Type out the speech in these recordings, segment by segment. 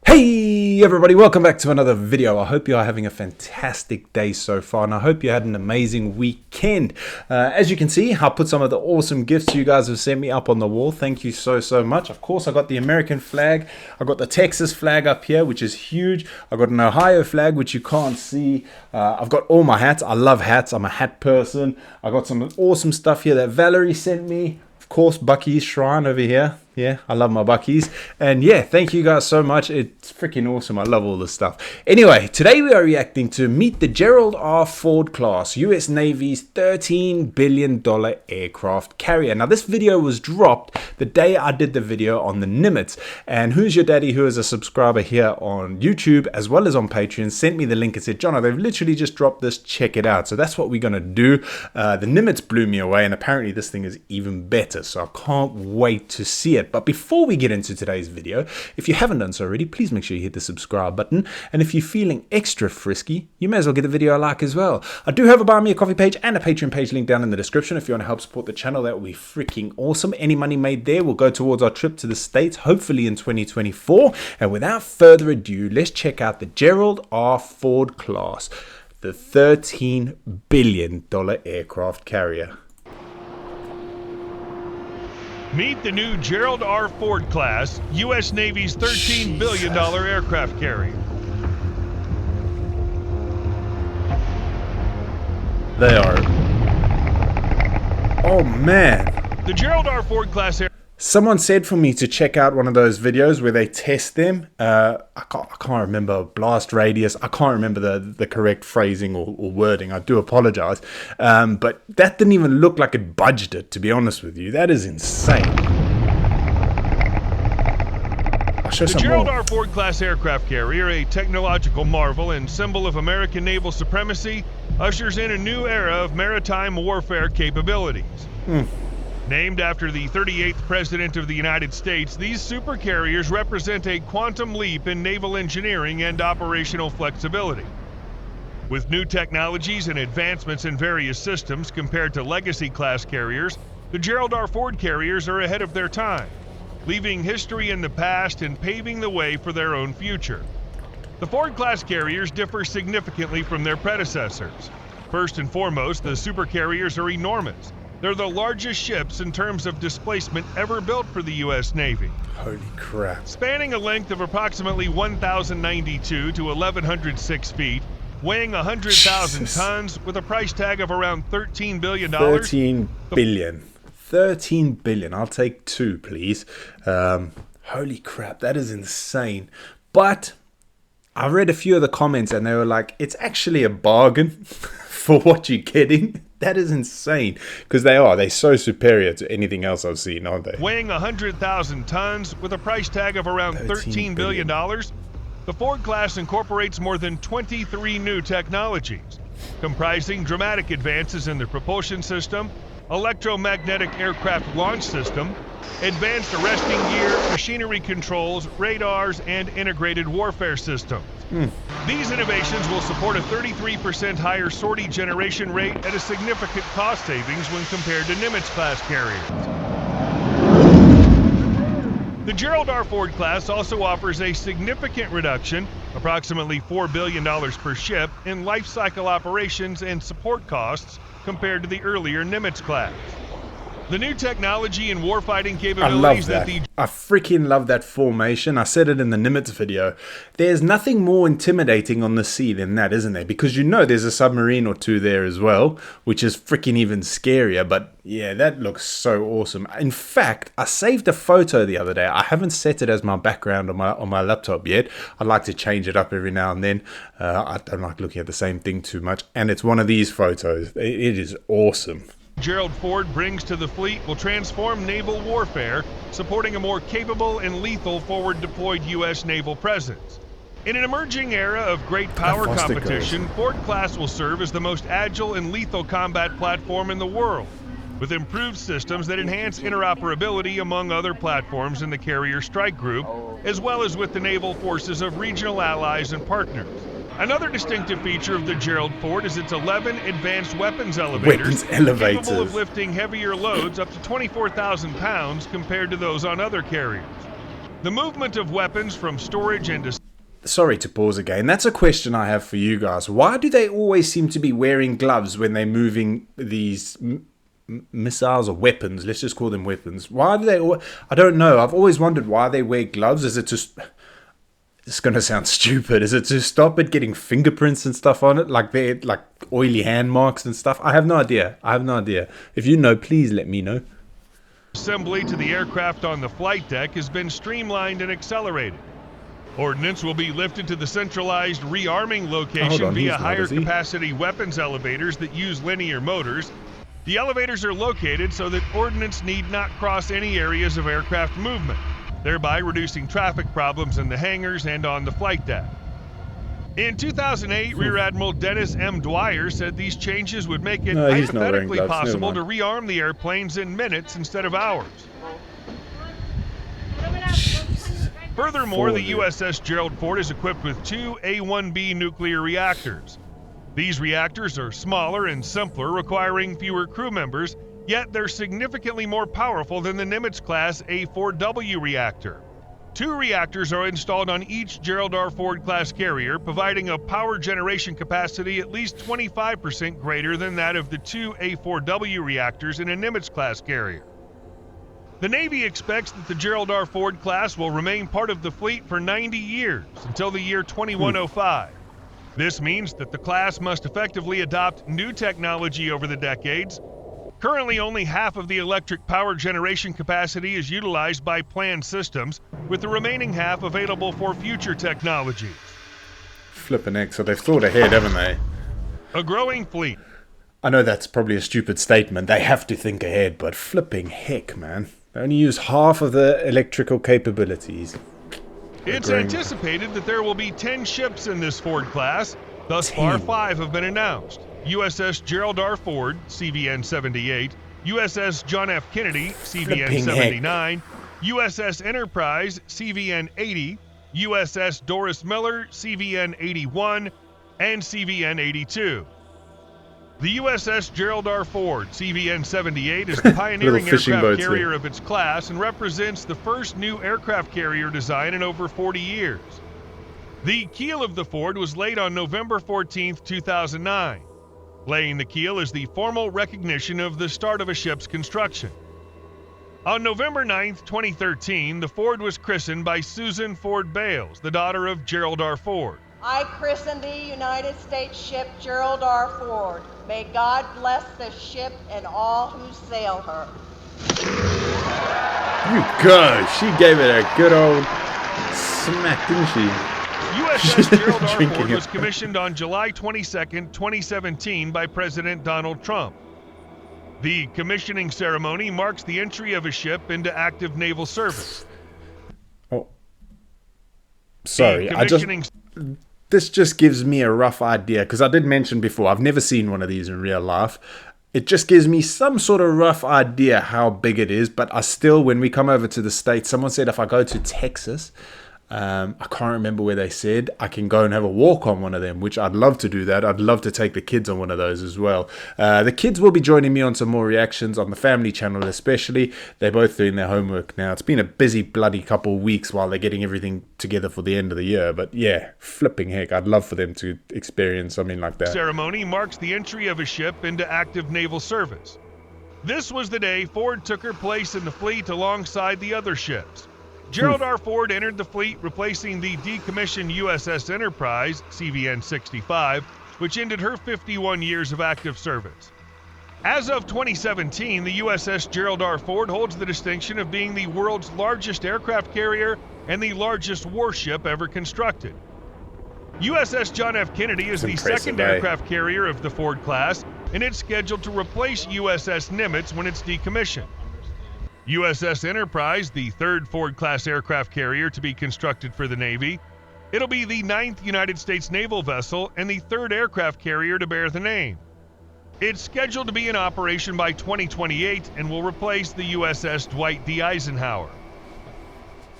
Hey everybody, welcome back to another video. I hope you are having a fantastic day so far, and I hope you had an amazing weekend. As you can see, I put some of the awesome gifts you guys have sent me up on the wall. Thank you so much. Of course, I got the American flag. I got the Texas flag up here, which is huge. I got an Ohio flag, which you can't see. I've got all my hats. I love hats. I'm a hat person. I got some awesome stuff here that Valerie sent me. Of course, Bucky's shrine over here. Yeah, I love my Bucky's. And yeah, thank you guys so much. It's freaking awesome. I love all this stuff. Anyway, today we are reacting to Meet the Gerald R. Ford class, US Navy's $13 billion aircraft carrier. Now, this video was dropped the day I did the video on the Nimitz. And Who's Your Daddy, who is a subscriber here on YouTube as well as on Patreon, sent me the link and said, Jono, they've literally just dropped this. Check it out. So that's what we're going to do. The Nimitz blew me away, and apparently this thing is even better. So I can't wait to see it. But before we get into today's video, if you haven't done so already, please make sure you hit the subscribe button. And if you're feeling extra frisky, you may as well give the video a like as well. I do have a Buy Me a Coffee page and a Patreon page linked down in the description. If you want to help support the channel, that would be freaking awesome. Any money made there will go towards our trip to the States, hopefully in 2024. And without further ado, let's check out the Gerald R. Ford class, the $13 billion aircraft carrier. Meet the new Gerald R. Ford class, U.S. Navy's $13 billion aircraft carrier. They are. Oh man. The Gerald R. Ford class Someone said for me to check out one of those videos where they test them. I can't remember blast radius. I can't remember the correct phrasing or wording. I do apologize. But that didn't even look like it budged it, to be honest with you. That is insane. I'll show some The Gerald more. R. Ford class aircraft carrier, a technological marvel and symbol of American naval supremacy, ushers in a new era of maritime warfare capabilities. Named after the 38th President of the United States, these supercarriers represent a quantum leap in naval engineering and operational flexibility. With new technologies and advancements in various systems compared to legacy-class carriers, the Gerald R. Ford carriers are ahead of their time, leaving history in the past and paving the way for their own future. The Ford-class carriers differ significantly from their predecessors. First and foremost, the supercarriers are enormous. They're the largest ships in terms of displacement ever built for the U.S. Navy. Holy crap. Spanning a length of approximately 1,092 to 1,106 feet, weighing 100,000 tons with a price tag of around $13 billion. 13 billion. 13 billion. I'll take two, please. Holy crap, that is insane. But I read a few of the comments and they were like, it's actually a bargain for what you're getting. That is insane, because they're so superior to anything else I've seen, aren't they? Weighing 100,000 tons with a price tag of around $13 billion, the Ford class incorporates more than 23 new technologies, comprising dramatic advances in the propulsion system, electromagnetic aircraft launch system, advanced arresting gear, machinery controls, radars, and integrated warfare systems. These innovations will support a 33% higher sortie generation rate at a significant cost savings when compared to Nimitz-class carriers. The Gerald R. Ford class also offers a significant reduction, approximately $4 billion per ship, in life cycle operations and support costs compared to the earlier Nimitz class. The new technology and warfighting capabilities I freaking love that formation. I said it in the Nimitz video. There's nothing more intimidating on the sea than that, isn't there? Because you know there's a submarine or two there as well, which is freaking even scarier. But yeah, that looks so awesome. In fact, I saved a photo the other day. I haven't set it as my background on my laptop yet. I like to change it up every now and then. I don't like looking at the same thing too much. And it's one of these photos. It is awesome. Gerald Ford brings to the fleet will transform naval warfare, supporting a more capable and lethal forward-deployed U.S. naval presence. In an emerging era of great power competition, Ford class will serve as the most agile and lethal combat platform in the world, with improved systems that enhance interoperability among other platforms in the carrier strike group, as well as with the naval forces of regional allies and partners. Another distinctive feature of the Gerald Ford is its 11 advanced weapons elevators, capable of lifting heavier loads up to 24,000 pounds compared to those on other carriers. The movement of weapons from storage and Sorry to pause again. That's a question I have for you guys. Why do they always seem to be wearing gloves when they're moving these missiles or weapons? Let's just call them weapons. Why do they? I don't know. I've always wondered why they wear gloves. Is it just? It's gonna sound stupid. Is it to stop it getting fingerprints and stuff on it, like they like oily hand marks and stuff? I have no idea. If you know, please let me know. assembly to the aircraft on the flight deck has been streamlined and accelerated. Ordnance will be lifted to the centralized rearming location via higher capacity weapons elevators that use linear motors. The elevators are located so that ordnance need not cross any areas of aircraft movement, thereby reducing traffic problems in the hangars and on the flight deck. In 2008, Rear Admiral Dennis M. Dwyer said these changes would make it hypothetically possible to rearm the airplanes in minutes instead of hours. Furthermore, the USS Gerald Ford is equipped with two A-1B nuclear reactors. These reactors are smaller and simpler, requiring fewer crew members, yet they're significantly more powerful than the Nimitz-class A-4W reactor. Two reactors are installed on each Gerald R. Ford class carrier, providing a power generation capacity at least 25% greater than that of the two A-4W reactors in a Nimitz-class carrier. The Navy expects that the Gerald R. Ford class will remain part of the fleet for 90 years, until the year 2105. This means that the class must effectively adopt new technology over the decades. Currently, only half of the electric power generation capacity is utilized by planned systems, with the remaining half available for future technologies. Flippin' heck, so they've thought ahead, haven't they? A growing fleet. I know that's probably a stupid statement. They have to think ahead, but flipping heck, man. They only use half of the electrical capabilities. It's anticipated that there will be 10 ships in this Ford class. Thus far, 5 have been announced. USS Gerald R. Ford, CVN-78, USS John F. Kennedy, CVN-79, USS Enterprise, CVN-80, USS Doris Miller, CVN-81, and CVN-82. The USS Gerald R. Ford, CVN-78, is the pioneering aircraft carrier of its class and represents the first new aircraft carrier design in over 40 years. The keel of the Ford was laid on November 14, 2009. Laying the keel is the formal recognition of the start of a ship's construction. On November 9, 2013, the Ford was christened by Susan Ford Bales, the daughter of Gerald R. Ford. I christen thee United States ship Gerald R. Ford. May God bless the ship and all who sail her. You go! She gave it a good old smack, didn't she? USS Gerald R. Ford was commissioned on July 22, 2017 by President Donald Trump. The commissioning ceremony marks the entry of a ship into active naval service. Oh. Sorry, this just gives me a rough idea, because I did mention before, I've never seen one of these in real life. It just gives me some sort of rough idea how big it is, but I still, when we come over to the States, someone said if I go to Texas, I can't remember where they said, I can go and have a walk on one of them, which I'd love to do that. I'd love to take the kids on one of those as well. The kids will be joining me on some more reactions on the family channel especially. They're both doing their homework now. It's been a busy bloody couple of weeks while they're getting everything together for the end of the year. But yeah, flipping heck, I'd love for them to experience something like that. Ceremony marks the entry of a ship into active naval service. This was the day Ford took her place in the fleet alongside the other ships. Gerald R. Ford entered the fleet, replacing the decommissioned USS Enterprise, CVN-65, which ended her 51 years of active service. As of 2017, the USS Gerald R. Ford holds the distinction of being the world's largest aircraft carrier and the largest warship ever constructed. USS John F. Kennedy is the second aircraft carrier of the Ford class, and it's scheduled to replace USS Nimitz when it's decommissioned. USS Enterprise, the third Ford-class aircraft carrier to be constructed for the Navy. It'll be the 9th United States naval vessel and the third aircraft carrier to bear the name. It's scheduled to be in operation by 2028 and will replace the USS Dwight D. Eisenhower.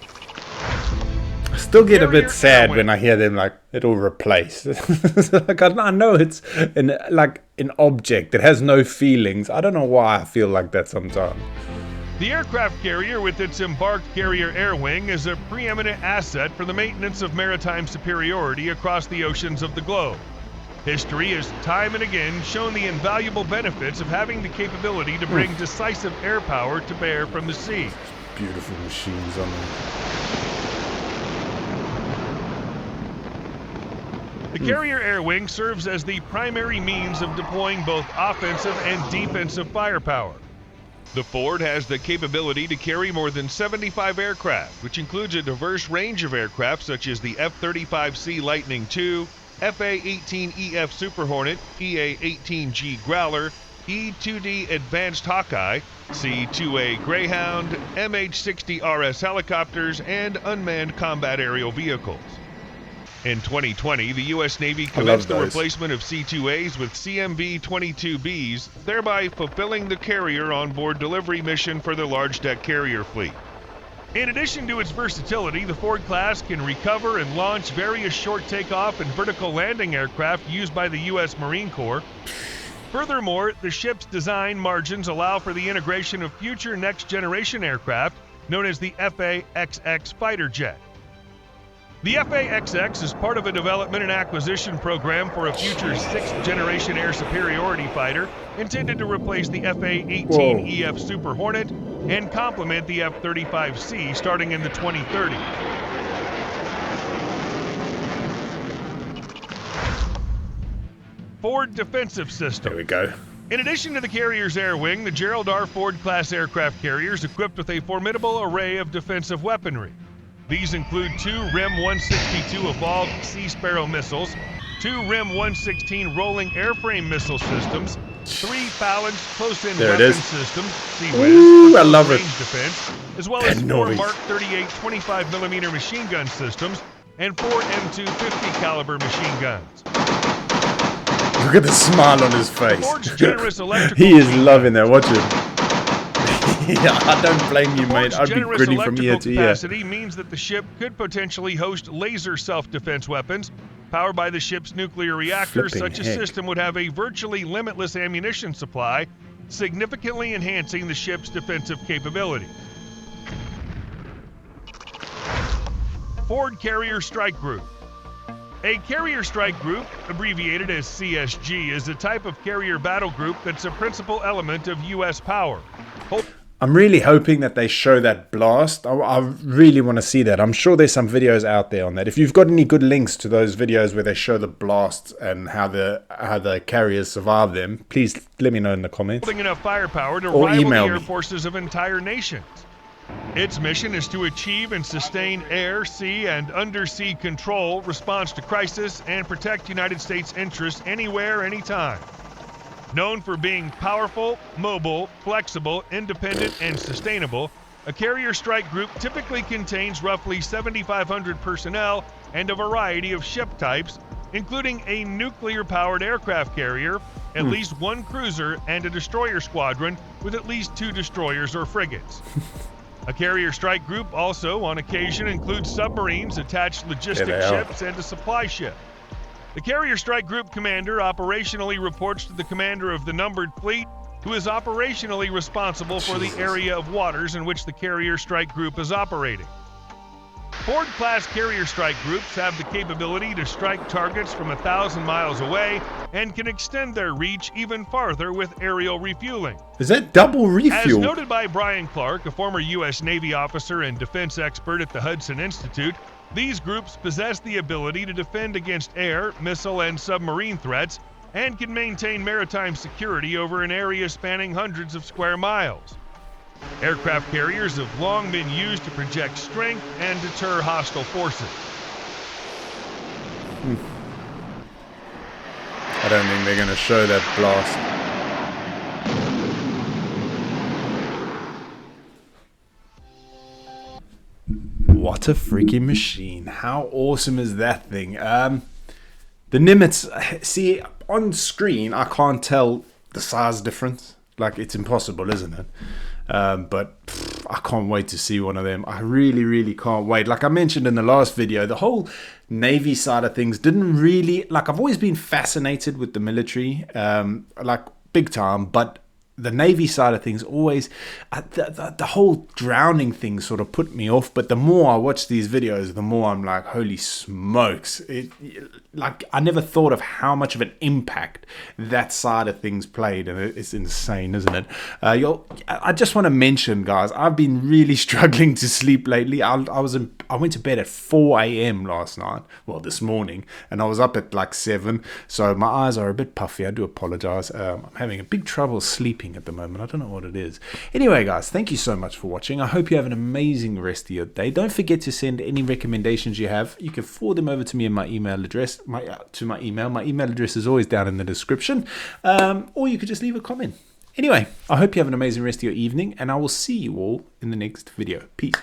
I still get a bit sad when I hear them like, it'll replace. Like, I know it's an object that has no feelings. I don't know why I feel like that sometimes. The aircraft carrier with its embarked carrier air wing is a preeminent asset for the maintenance of maritime superiority across the oceans of the globe. History has time and again shown the invaluable benefits of having the capability to bring decisive air power to bear from the sea. Beautiful machines on them. The carrier air wing serves as the primary means of deploying both offensive and defensive firepower. The Ford has the capability to carry more than 75 aircraft, which includes a diverse range of aircraft such as the F-35C Lightning II, FA-18EF Super Hornet, EA-18G Growler, E-2D Advanced Hawkeye, C-2A Greyhound, MH-60RS helicopters, and unmanned combat aerial vehicles. In 2020, the U.S. Navy commenced the replacement of C-2As with CMV-22Bs, thereby fulfilling the carrier on-board delivery mission for the large deck carrier fleet. In addition to its versatility, the Ford class can recover and launch various short takeoff and vertical landing aircraft used by the U.S. Marine Corps. Furthermore, the ship's design margins allow for the integration of future next-generation aircraft known as the FA-XX fighter jet. The FA-XX is part of a development and acquisition program for a future sixth-generation air superiority fighter intended to replace the FA-18EF Super Hornet and complement the F-35C starting in the 2030s. Ford Defensive System. There we go. In addition to the carrier's air wing, the Gerald R. Ford class aircraft carrier is equipped with a formidable array of defensive weaponry. These include 2 RIM-162 Evolved Sea Sparrow missiles, 2 RIM-116 rolling airframe missile systems, 3 balanced close-in weapon systems, Ooh, I love it. range defense, as well as 4 Mark 38 25mm machine gun systems and 4 M250 caliber machine guns. Look at the smile on his face. Ford's generous electrical he is loving that. Watch him. Yeah, I don't blame you, mate. I'd be grinning from ear to ear. Capacity means that the ship could potentially host laser self-defense weapons powered by the ship's nuclear reactors. Such a system would have a virtually limitless ammunition supply, significantly enhancing the ship's defensive capability. Ford Carrier Strike Group. A Carrier Strike Group, abbreviated as CSG, is a type of carrier battle group that's a principal element of U.S. power. I'm really hoping that they show that blast. I really want to see that. I'm sure there's some videos out there on that. If you've got any good links to those videos where they show the blasts and how the carriers survive them, please let me know in the comments. Holding enough firepower to or rival the email air me. forces of entire nations. Its mission is to achieve and sustain air, sea, and undersea control, response to crisis, and protect United States interests anywhere, anytime. Known for being powerful, mobile, flexible, independent, and sustainable, a carrier strike group typically contains roughly 7,500 personnel and a variety of ship types, including a nuclear-powered aircraft carrier, at least 1 cruiser, and a destroyer squadron with at least 2 destroyers or frigates. A carrier strike group also, on occasion, includes submarines, attached logistic ships, and a supply ship. The Carrier Strike Group commander operationally reports to the commander of the numbered fleet, who is operationally responsible for the area of waters in which the Carrier Strike Group is operating. Ford-class Carrier Strike Groups have the capability to strike targets from 1,000 miles away and can extend their reach even farther with aerial refueling. Is that double refuel? As noted by Brian Clark, a former U.S. Navy officer and defense expert at the Hudson Institute, these groups possess the ability to defend against air, missile, and submarine threats and can maintain maritime security over an area spanning hundreds of square miles. Aircraft carriers have long been used to project strength and deter hostile forces. I don't think they're going to show that blast. What a freaking machine. How awesome is that thing? The Nimitz, see, on screen, I can't tell the size difference. Like, it's impossible, isn't it? But I can't wait to see one of them. I really, really can't wait. Like I mentioned in the last video, the whole Navy side of things didn't really, like, I've always been fascinated with the military, like big time, but the Navy side of things always, the whole drowning thing sort of put me off. But the more I watch these videos, the more I'm like, holy smokes. Like, I never thought of how much of an impact that side of things played. And it's insane, isn't it? I just want to mention, guys, I've been really struggling to sleep lately. I went to bed at 4 a.m. last night. Well, this morning. And I was up at like 7. So my eyes are a bit puffy. I do apologize. I'm having a big trouble sleeping at the moment. I don't know what it is. Anyway, guys, thank you so much for watching. I hope you have an amazing rest of your day. Don't forget to send any recommendations you have. You can forward them over to me in my email address. To my email. My email address is always down in the description. Or you could just leave a comment. Anyway, I hope you have an amazing rest of your evening, and I will see you all in the next video. Peace.